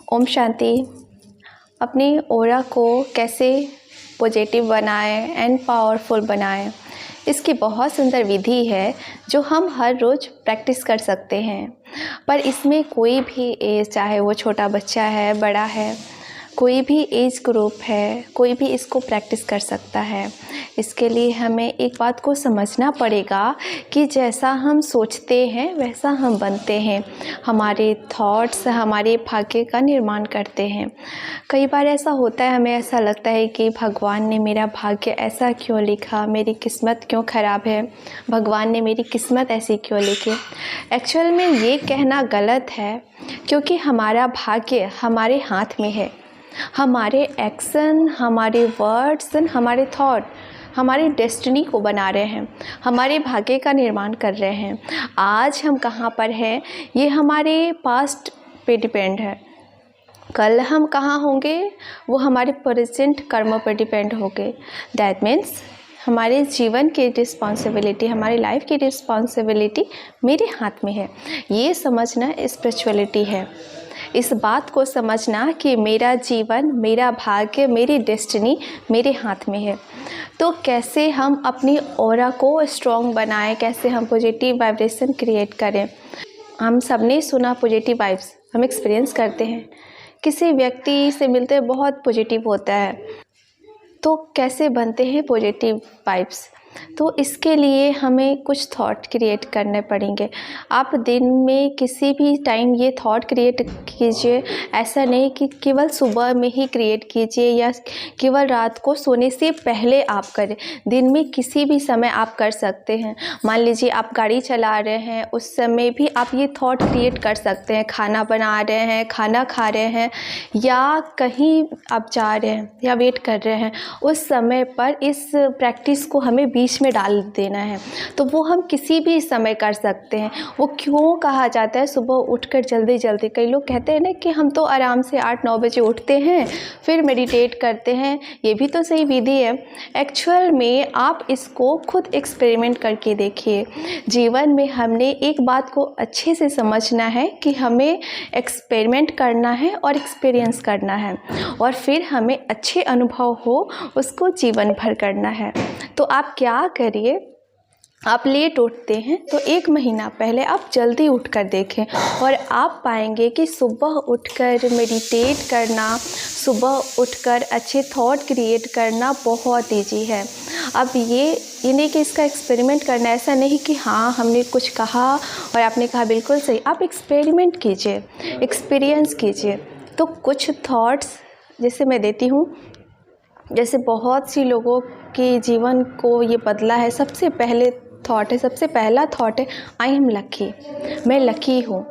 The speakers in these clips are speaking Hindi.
ओम शांति। अपनी ऑरा को कैसे पॉजिटिव बनाएं एंड पावरफुल बनाएं, इसकी बहुत सुंदर विधि है जो हम हर रोज़ प्रैक्टिस कर सकते हैं। पर इसमें कोई भी एज, चाहे वो छोटा बच्चा है, बड़ा है, कोई भी एज ग्रुप है, कोई भी इसको प्रैक्टिस कर सकता है। इसके लिए हमें एक बात को समझना पड़ेगा कि जैसा हम सोचते हैं वैसा हम बनते हैं। हमारे थॉट्स हमारे भाग्य का निर्माण करते हैं। कई बार ऐसा होता है, हमें ऐसा लगता है कि भगवान ने मेरा भाग्य ऐसा क्यों लिखा, मेरी किस्मत क्यों ख़राब है, भगवान ने मेरी किस्मत ऐसी क्यों लिखी। एक्चुअल में ये कहना गलत है, क्योंकि हमारा भाग्य हमारे हाथ में है। हमारे एक्शन, हमारे वर्ड्स, हमारे थॉट हमारी डेस्टिनी को बना रहे हैं, हमारे भाग्य का निर्माण कर रहे हैं। आज हम कहाँ पर हैं ये हमारे पास्ट पे डिपेंड है। कल हम कहाँ होंगे वो हमारे प्रेजेंट कर्मों पर डिपेंड होंगे। दैट मीन्स हमारे जीवन की रिस्पॉन्सिबिलिटी, हमारी लाइफ की रिस्पॉन्सिबिलिटी मेरे हाथ में है। ये समझना स्पिरिचुअलिटी है। इस बात को समझना कि मेरा जीवन, मेरा भाग्य, मेरी डेस्टिनी मेरे हाथ में है। तो कैसे हम अपनी ऑरा को स्ट्रॉन्ग बनाएं, कैसे हम पॉजिटिव वाइब्रेशन क्रिएट करें। हम सब ने सुना पॉजिटिव वाइब्स, हम एक्सपीरियंस करते हैं। किसी व्यक्ति से मिलते बहुत पॉजिटिव होता है, तो कैसे बनते हैं पॉजिटिव वाइब्स। तो इसके लिए हमें कुछ थॉट क्रिएट करने पड़ेंगे। आप दिन में किसी भी टाइम ये थॉट क्रिएट कीजिए। ऐसा नहीं कि केवल सुबह में ही क्रिएट कीजिए या केवल रात को सोने से पहले आप करें। दिन में किसी भी समय आप कर सकते हैं। मान लीजिए आप गाड़ी चला रहे हैं, उस समय भी आप ये थॉट क्रिएट कर सकते हैं। खाना बना रहे हैं, खाना खा रहे हैं, या कहीं आप जा रहे हैं या वेट कर रहे हैं, उस समय पर इस प्रैक्टिस को हमें बीच में डाल देना है। तो वो हम किसी भी समय कर सकते हैं। वो क्यों कहा जाता है सुबह उठकर जल्दी जल्दी। कई लोग कहते हैं ना कि हम तो आराम से 8-9 बजे उठते हैं, फिर मेडिटेट करते हैं। ये भी तो सही विधि है। एक्चुअल में आप इसको खुद एक्सपेरिमेंट करके देखिए। जीवन में हमने एक बात को अच्छे से समझना है कि हमें एक्सपेरिमेंट करना है और एक्सपीरियंस करना है, और फिर हमें अच्छे अनुभव हो उसको जीवन भर करना है। तो आप क्या करिए, आप लेट उठते हैं तो 1 महीना पहले आप जल्दी उठकर देखें, और आप पाएंगे कि सुबह उठकर मेडिटेट करना, सुबह उठकर अच्छे थॉट क्रिएट करना बहुत ईजी है। अब ये नहीं कि इसका एक्सपेरिमेंट करना, ऐसा नहीं कि हाँ हमने कुछ कहा और आपने कहा बिल्कुल सही। आप एक्सपेरिमेंट कीजिए, एक्सपीरियंस कीजिए। तो कुछ थॉट्स जैसे मैं देती हूँ, जैसे बहुत सी लोगों के जीवन को ये बदला है। सबसे पहला थॉट है आई एम लकी, मैं लकी हूँ।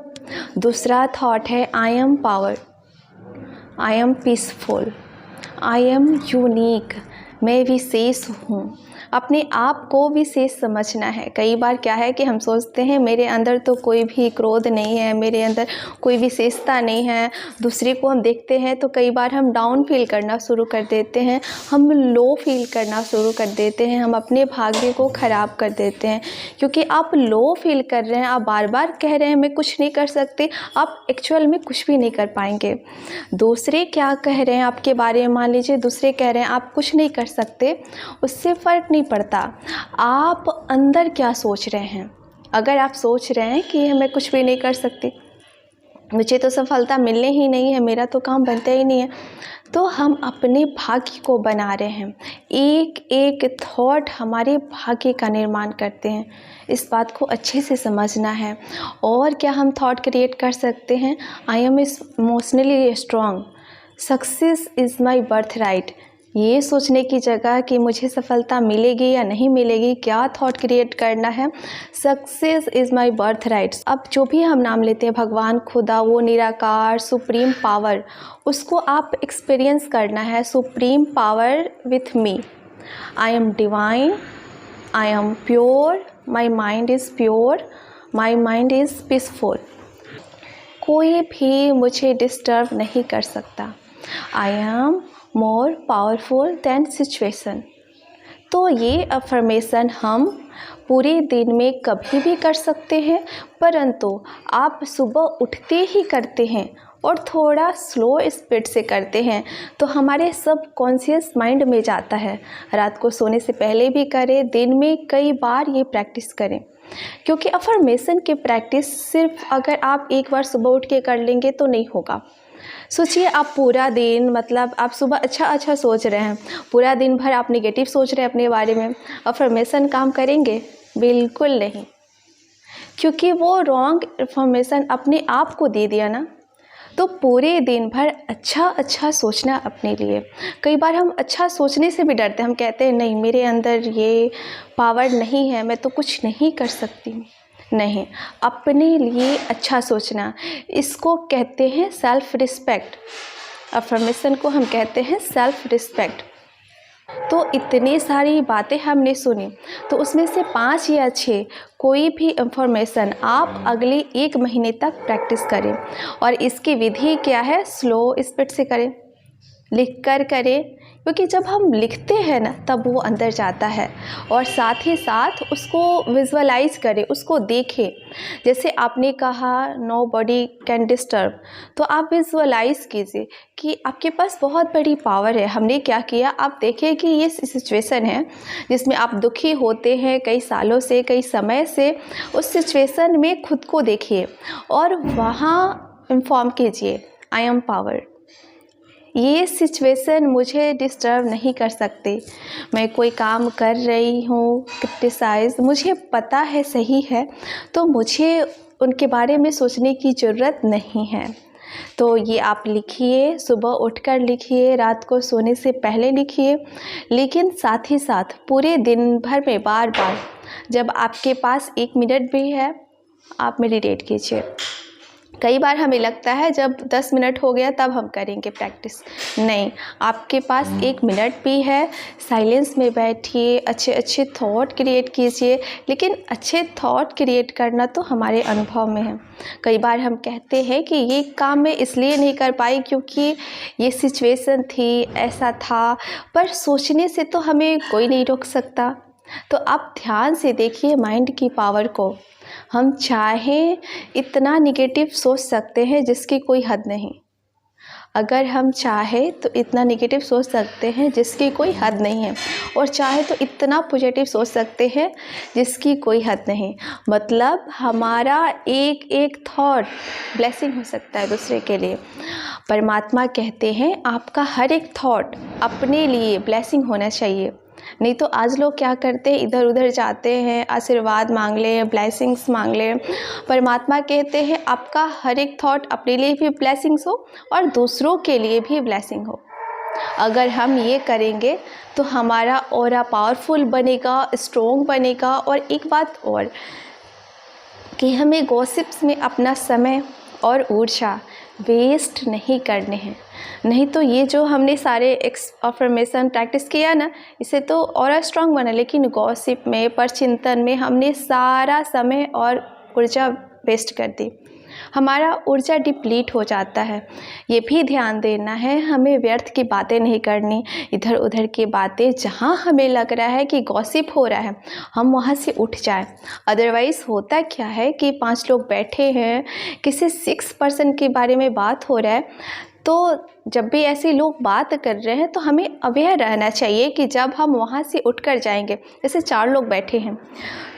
दूसरा थॉट है I am power, I am peaceful, I am unique, मैं विशेष हूँ। अपने आप को विशेष समझना है। कई बार क्या है कि हम सोचते हैं मेरे अंदर तो कोई भी क्रोध नहीं है, मेरे अंदर कोई विशेषता नहीं है। दूसरे को हम देखते हैं तो कई बार हम डाउन फील करना शुरू कर देते हैं, हम लो फील करना शुरू कर देते हैं, हम अपने भाग्य को ख़राब कर देते हैं। क्योंकि आप लो फील कर रहे हैं, आप बार बार कह रहे हैं मैं कुछ नहीं कर सकते, आप एक्चुअल में कुछ भी नहीं कर पाएंगे। दूसरे क्या कह रहे हैं आपके बारे में, मान लीजिए दूसरे कह रहे हैं आप कुछ नहीं कर सकते, उससे फ़र्क नहीं पड़ता। आप अंदर क्या सोच रहे हैं। अगर आप सोच रहे हैं कि मैं कुछ भी नहीं कर सकती, मुझे तो सफलता मिलने ही नहीं है, मेरा तो काम बनता ही नहीं है, तो हम अपने भाग्य को बना रहे हैं। एक एक थॉट हमारे भाग्य का निर्माण करते हैं। इस बात को अच्छे से समझना है। और क्या हम थॉट क्रिएट कर सकते हैं, I am emotionally strong, success is my birth right. ये सोचने की जगह कि मुझे सफलता मिलेगी या नहीं मिलेगी, क्या थॉट क्रिएट करना है, success is my birth rights. अब जो भी हम नाम लेते हैं, भगवान, खुदा, वो निराकार सुप्रीम पावर, उसको आप एक्सपीरियंस करना है। Supreme power with me, I am divine, I am pure, my mind is pure, my mind is peaceful. कोई भी मुझे डिस्टर्ब नहीं कर सकता। I am more powerful then situation. तो ये अफर्मेशन हम पूरे दिन में कभी भी कर सकते हैं, परंतु आप सुबह उठते ही करते हैं और थोड़ा स्लो स्पीड से करते हैं तो हमारे सबकॉन्शियस माइंड में जाता है। रात को सोने से पहले भी करें, दिन में कई बार ये प्रैक्टिस करें, क्योंकि अफर्मेशन की प्रैक्टिस सिर्फ अगर आप एक बार सुबह उठ के कर लेंगे तो नहीं होगा। सोचिए आप पूरा दिन, मतलब आप सुबह अच्छा सोच रहे हैं, पूरा दिन भर आप नेगेटिव सोच रहे हैं अपने बारे में, अफर्मेशन काम करेंगे? बिल्कुल नहीं, क्योंकि वो रॉन्ग इन्फॉर्मेशन अपने आप को दे दिया ना। तो पूरे दिन भर अच्छा सोचना अपने लिए। कई बार हम अच्छा सोचने से भी डरते हैं, हम कहते हैं नहीं मेरे अंदर ये पावर नहीं है, मैं तो कुछ नहीं कर सकती। नहीं, अपने लिए अच्छा सोचना, इसको कहते हैं सेल्फ रिस्पेक्ट। अफर्मेशन को हम कहते हैं सेल्फ रिस्पेक्ट। तो इतनी सारी बातें हमने सुनी, तो उसमें से 5 या 6 कोई भी इंफॉर्मेशन आप अगले 1 महीने तक प्रैक्टिस करें। और इसकी विधि क्या है? स्लो स्पीड से करें, लिख कर करें, क्योंकि जब हम लिखते हैं ना तब वो अंदर जाता है। और साथ ही साथ उसको विजुअलाइज करें, उसको देखें। जैसे आपने कहा नो बॉडी कैन डिस्टर्ब, तो आप विजुअलाइज कीजिए कि आपके पास बहुत बड़ी पावर है। हमने क्या किया, आप देखिए कि ये सिचुएशन है जिसमें आप दुखी होते हैं कई सालों से, कई समय से। उस सिचुएशन में खुद को देखिए और वहाँ इन्फॉर्म कीजिए आई एम पावर। ये सिचुएशन मुझे डिस्टर्ब नहीं कर सकते। मैं कोई काम कर रही हूँ क्रिटिसाइज़, मुझे पता है सही है, तो मुझे उनके बारे में सोचने की ज़रूरत नहीं है। तो ये आप लिखिए, सुबह उठकर लिखिए, रात को सोने से पहले लिखिए, लेकिन साथ ही साथ पूरे दिन भर में बार बार जब आपके पास 1 मिनट भी है आप मेडिटेट कीजिए। कई बार हमें लगता है जब 10 मिनट हो गया तब हम करेंगे प्रैक्टिस। नहीं, आपके पास 1 मिनट भी है, साइलेंस में बैठिए, अच्छे थॉट क्रिएट कीजिए। लेकिन अच्छे थॉट क्रिएट करना तो हमारे अनुभव में है। कई बार हम कहते हैं कि ये काम मैं इसलिए नहीं कर पाई क्योंकि ये सिचुएशन थी, ऐसा था, पर सोचने से तो हमें कोई नहीं रोक सकता। तो आप ध्यान से देखिए माइंड की पावर को। हम चाहें इतना निगेटिव सोच सकते हैं जिसकी कोई हद नहीं। अगर हम चाहें तो इतना निगेटिव सोच सकते हैं जिसकी कोई हद नहीं है, और चाहे तो इतना पॉजिटिव सोच सकते हैं जिसकी कोई हद नहीं। मतलब हमारा एक एक थॉट ब्लेसिंग हो सकता है दूसरे के लिए। परमात्मा कहते हैं आपका हर एक थॉट अपने लिए ब्लेसिंग होना चाहिए। नहीं तो आज लोग क्या करते हैं, इधर उधर जाते हैं, आशीर्वाद मांग ले, ब्लेसिंग्स मांग ले। परमात्मा कहते हैं आपका हर एक थॉट अपने लिए भी ब्लेसिंग्स हो और दूसरों के लिए भी ब्लेसिंग हो। अगर हम ये करेंगे तो हमारा ऑरा पावरफुल बनेगा, स्ट्रॉन्ग बनेगा। और एक बात और कि हमें गॉसिप्स में अपना समय और ऊर्जा वेस्ट नहीं करने हैं। नहीं तो ये जो हमने सारे अफर्मेशन प्रैक्टिस किया ना, इसे तो और स्ट्रांग बना, लेकिन गॉसिप में, परचिंतन में हमने सारा समय और ऊर्जा वेस्ट कर दी। हमारा ऊर्जा डिप्लीट हो जाता है। ये भी ध्यान देना है, हमें व्यर्थ की बातें नहीं करनी, इधर उधर की बातें। जहाँ हमें लग रहा है कि गॉसिप हो रहा है हम वहाँ से उठ जाएं। अदरवाइज़ होता क्या है कि 5 लोग बैठे हैं, किसी 6 पर्सन के बारे में बात हो रहा है, तो जब भी ऐसे लोग बात कर रहे हैं तो हमें अवेयर रहना चाहिए कि जब हम वहाँ से उठकर जाएंगे, जैसे 4 लोग बैठे हैं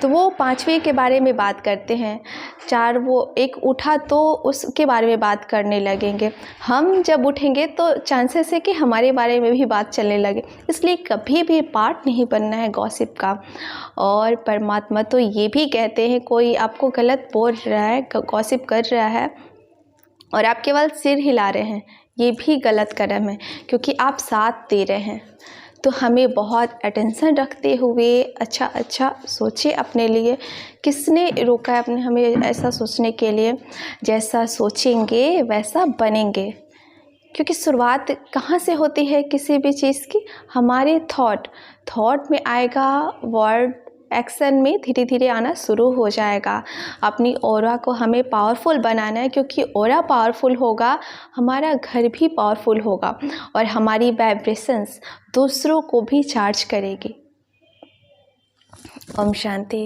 तो वो 5वें के बारे में बात करते हैं, 4 वो एक उठा तो उसके बारे में बात करने लगेंगे। हम जब उठेंगे तो चांसेस है कि हमारे बारे में भी बात चलने लगे। इसलिए कभी भी पार्ट नहीं बनना है गॉसिप का। और परमात्मा तो ये भी कहते हैं कोई आपको गलत बोल रहा है, गॉसिप कर रहा है और आप केवल सिर हिला रहे हैं, ये भी गलत कदम है, क्योंकि आप साथ दे रहे हैं। तो हमें बहुत अटेंशन रखते हुए अच्छा सोचे अपने लिए। किसने रोका है अपने हमें ऐसा सोचने के लिए? जैसा सोचेंगे वैसा बनेंगे। क्योंकि शुरुआत कहाँ से होती है किसी भी चीज़ की? हमारे थॉट में आएगा, वर्ड एक्शन में धीरे धीरे आना शुरू हो जाएगा। अपनी ऑरा को हमें पावरफुल बनाना है, क्योंकि ऑरा पावरफुल होगा हमारा घर भी पावरफुल होगा और हमारी वाइब्रेशंस दूसरों को भी चार्ज करेगी। ओम शांति।